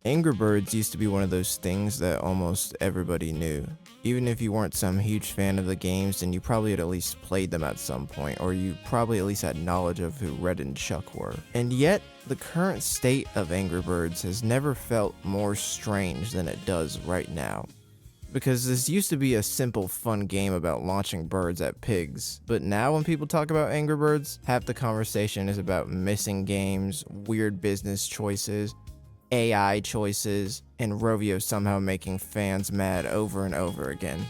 Angry Birds used to be one of those things that almost everybody knew. Even if you weren't some huge fan of the games, then you probably had at least played them at some point, or you probably at least had knowledge of who Red and Chuck were. And yet, the current state of Angry Birds has never felt more strange than it does right now. Because this used to be a simple, fun game about launching birds at pigs, but now when people talk about Angry Birds, half the conversation is about missing games, weird business choices, AI choices, and Rovio somehow making fans mad over and over again.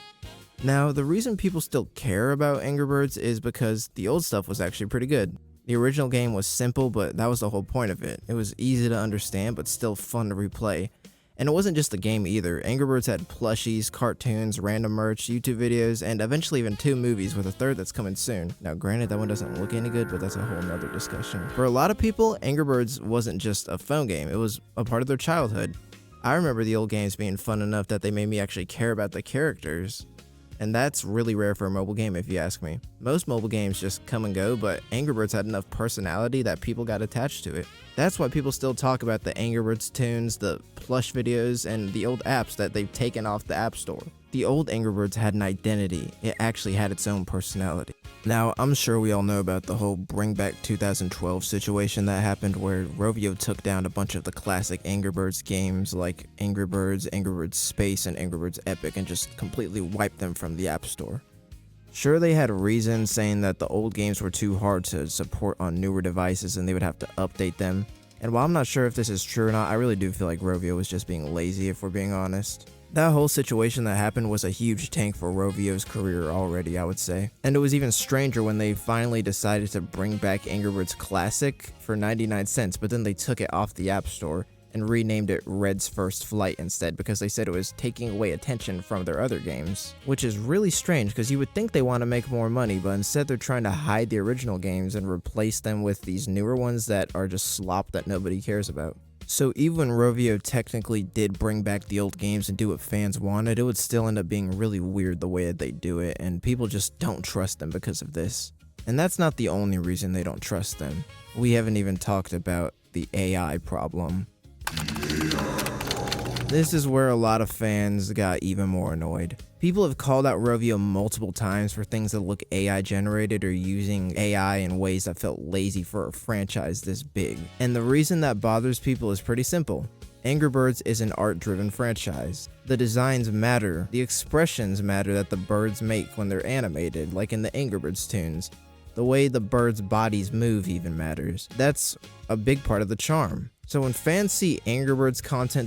Now, the reason people still care about Angry Birds is because the old stuff was actually pretty good. The original game was simple, but that was the whole point of it. It was easy to understand, but still fun to replay. And it wasn't just the game either. Angry Birds had plushies, cartoons, random merch, YouTube videos, and eventually even 2 movies with a 3rd that's coming soon. Now granted, that one doesn't look any good, but that's a whole nother discussion. For a lot of people, Angry Birds wasn't just a phone game, it was a part of their childhood. I remember the old games being fun enough that they made me actually care about the characters. And that's really rare for a mobile game if you ask me. Most mobile games just come and go, but Angry Birds had enough personality that people got attached to it. That's why people still talk about the Angry Birds tunes, the plush videos, and the old apps that they've taken off the App Store. The old Angry Birds had an identity. It actually had its own personality. Now, I'm sure we all know about the whole Bring Back 2012 situation that happened where Rovio took down a bunch of the classic Angry Birds games like Angry Birds Space, and Angry Birds Epic and just completely wiped them from the App Store. Sure, they had reasons saying that the old games were too hard to support on newer devices and they would have to update them. And while I'm not sure if this is true or not, I really do feel like Rovio was just being lazy if we're being honest. That whole situation that happened was a huge tank for Rovio's career already, I would say. And it was even stranger when they finally decided to bring back Angry Birds Classic for 99 cents, but then they took it off the App Store and renamed it Red's First Flight instead because they said it was taking away attention from their other games. Which is really strange because you would think they want to make more money, but instead they're trying to hide the original games and replace them with these newer ones that are just slop that nobody cares about. So even when Rovio technically did bring back the old games and do what fans wanted, it would still end up being really weird the way that they do it, and people just don't trust them because of this. And that's not the only reason they don't trust them. We haven't even talked about the AI problem. This is where a lot of fans got even more annoyed. People have called out Rovio multiple times for things that look AI generated or using AI in ways that felt lazy for a franchise this big. And the reason that bothers people is pretty simple. Angry Birds is an art-driven franchise. The designs matter, the expressions matter that the birds make when they're animated, like in the Angry Birds tunes. The way the birds' bodies move even matters. That's a big part of the charm. So when fans see Angry Birds content